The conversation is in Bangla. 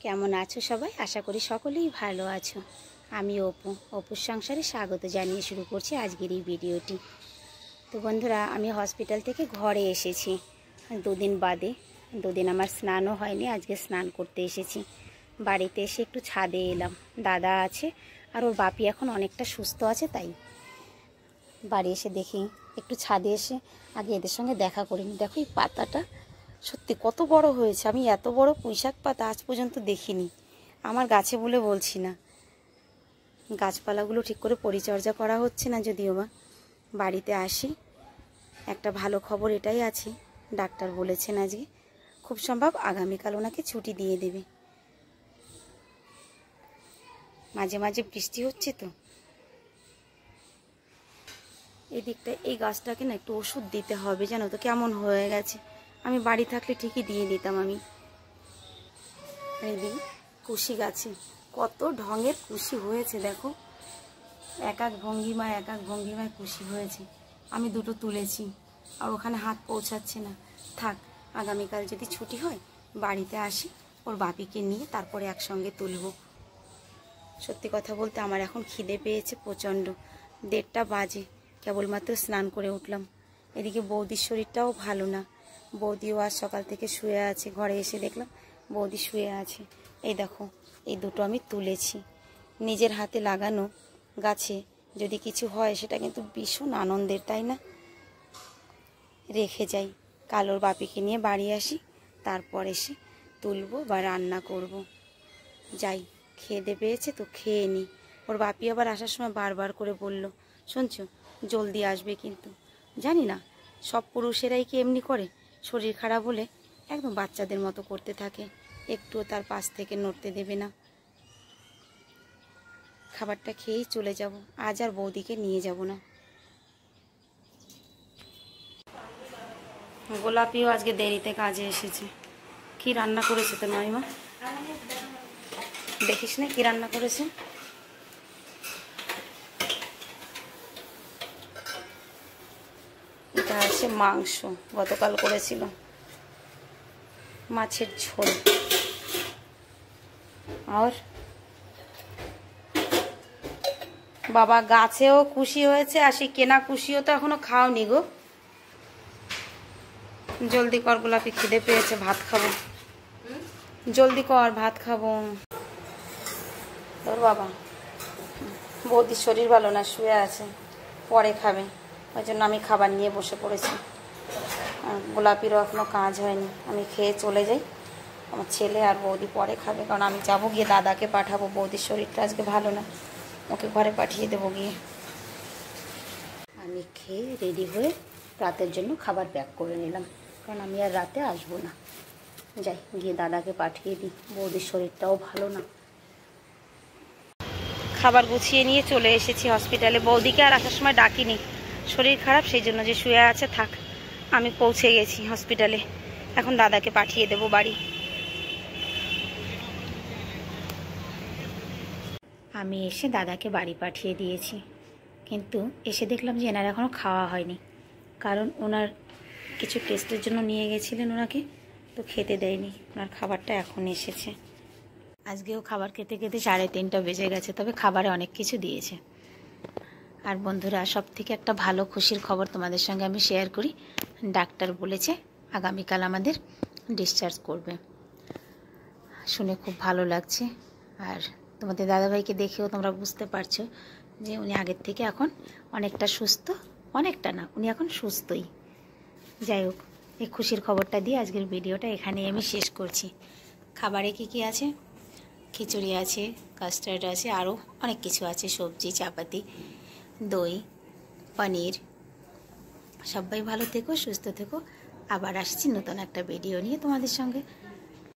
কেমন আছো সবাই? আশা করি সকলেই ভালো আছো। আমি অপুর সংসারে স্বাগত জানিয়ে শুরু করছি আজকের এই ভিডিওটি। তো বন্ধুরা, আমি হসপিটাল থেকে ঘরে এসেছি দুদিন বাদে। দুদিন আমার স্নানও হয়নি, আজকে স্নান করতে এসেছি। বাড়িতে এসে একটু ছাদে এলাম, দাদা আছে আর ওর বাপি এখন অনেকটা সুস্থ আছে, তাই বাড়ি এসে দেখি একটু ছাদে এসে আগে এদের সঙ্গে দেখা করিনি। দেখো এই পাতাটা সত্যি কত বড় হয়েছে, আমি এত বড় পুঁইশাক পাতা আজ পর্যন্ত দেখিনি। আমার গাছে বলে বলছি না, গাছপালাগুলো ঠিক করে পরিচর্যা করা হচ্ছে না। যদিও বা বাড়িতে আসি, একটা ভালো খবর এটাই আছে, ডাক্তার বলেছেন আজকে খুব সম্ভব আগামীকাল ওনাকে ছুটি দিয়ে দেবে। মাঝে মাঝে বৃষ্টি হচ্ছে তো এদিকটা, এই গাছটাকে না একটু ওষুধ দিতে হবে, জানো তো কেমন হয়ে গেছে। আমি বাড়ি থাকলে ঠিকই দিয়ে দিতাম। আমি এই কুশি গাছে কত ঢঙের কুশি হয়েছে, দেখো এক এক ভঙ্গিমায় কুশি হয়েছে। আমি দুটো তুলেছি আর ওখানে হাত পৌঁছাচ্ছে না। থাক, আগামীকাল যদি ছুটি হয় বাড়িতে আসি, ওর বাপিকে নিয়ে তারপরে একসঙ্গে তুলব। সত্যি কথা বলতে আমার এখন খিদে পেয়েছে প্রচণ্ড। 1:30 বাজে, কেবলমাত্র স্নান করে উঠলাম। এদিকে বৌদির শরীরটাও ভালো না, বৌদিও আজ সকাল থেকে শুয়ে আছে। ঘরে এসে দেখলাম বৌদি শুয়ে আছে। এই দেখো, এই দুটো আমি তুলেছি। নিজের হাতে লাগানো গাছে যদি কিছু হয় সেটা কিন্তু ভীষণ আনন্দের, তাই না? রেখে যাই, কাল ওর বাপিকে নিয়ে বাড়ি আসি, তারপর এসে তুলবো বা রান্না করব। যাই, খেতে পেয়েছে তো খেয়ে নিই। ওর বাপি আবার আসার সময় বারবার করে বলল, শুনছো, জলদি আসবে কিন্তু। জানি না সব পুরুষেরাই কি এমনি করে, শরীর খারাপ হলে একদম বাচ্চাদের মতো করতে থাকে, একটুও তার পাশ থেকে নড়তে দেবে না। খাবারটা খেয়েই চলে যাব, আজ আর বৌদিকে নিয়ে যাব না। গোলাপিও আজকে দেরিতে কাজে এসেছে। কি রান্না করেছে তো নয়মা? দেখিস না কি রান্না করেছে? এটা আছে মাংস, গতকাল করেছিল, মাছের ঝোল। আর বাবা, গাছেও খুশি হয়েছে আর সেই কেনা খুশিও তো এখনো খাওনি গো। জলদি কর গোলাপি, খিদে পেয়েছে, ভাত খাবো। জলদি কর, ভাত খাবো। তোর বাবা বৌদির শরীর ভালো না, শুয়ে আছে, পরে খাবে, ওই জন্য আমি খাবার নিয়ে বসে পড়েছি। গোলাপিরও এখনও কাজ হয়নি, আমি খেয়ে চলে যাই। আমার ছেলে আর বৌদি পরে খাবে, কারণ আমি যাবো গিয়ে দাদাকে পাঠাবো। বৌদির শরীরটা আজকে ভালো না, ওকে ঘরে পাঠিয়ে দেবো গিয়ে। আমি খেয়ে রেডি হয়ে রাতের জন্য খাবার প্যাক করে নিলাম, কারণ আমি আর রাতে আসবো না। যাই, গিয়ে দাদাকে পাঠিয়ে দিই, বৌদির শরীরটাও ভালো না। খাবার গুছিয়ে নিয়ে চলে এসেছি হসপিটালে। বৌদিকে আর আসার সময় ডাকিনি, শরীর খারাপ সেই জন্য, যে শুয়ে আছে থাক। আমি পৌঁছে গেছি হসপিটালে, এখন দাদাকে পাঠিয়ে দেব বাড়ি। আমি এসে দাদাকে বাড়ি পাঠিয়ে দিয়েছি, কিন্তু এসে দেখলাম যে এনার এখনও খাওয়া হয়নি, কারণ ওনার কিছু টেস্টের জন্য নিয়ে গেছিলেন ওনাকে, তো খেতে দেয়নি। ওনার খাবারটা এখন এসেছে। আজকেও খাবার খেতে খেতে 3:30 বেজে গেছে, তবে খাবারে অনেক কিছু দিয়েছে। আর বন্ধুরা, সব থেকে একটা ভালো খুশির খবর তোমাদের সঙ্গে আমি শেয়ার করি। ডাক্তার বলেছে আগামীকাল আমাদের ডিসচার্জ করবে। শুনে খুব ভালো লাগছে। আর তোমাদের দাদাভাইকে দেখেও তোমরা বুঝতে পারছো যে উনি আগের থেকে এখন অনেকটা সুস্থ। অনেকটা না, উনি এখন সুস্থই। যাই হোক, এই খুশির খবরটা দিয়ে আজকের ভিডিওটা এখানেই আমি শেষ করছি। খাবারে কি কি আছে? খিচুড়ি আছে, কাস্টার্ড আছে, আরও অনেক কিছু আছে, সবজি, চাপাতি, দই, পনির। সবাই ভালো থেকো, সুস্থ থেকো। আবার আসছি নতুন একটা ভিডিও নিয়ে তোমাদের সঙ্গে।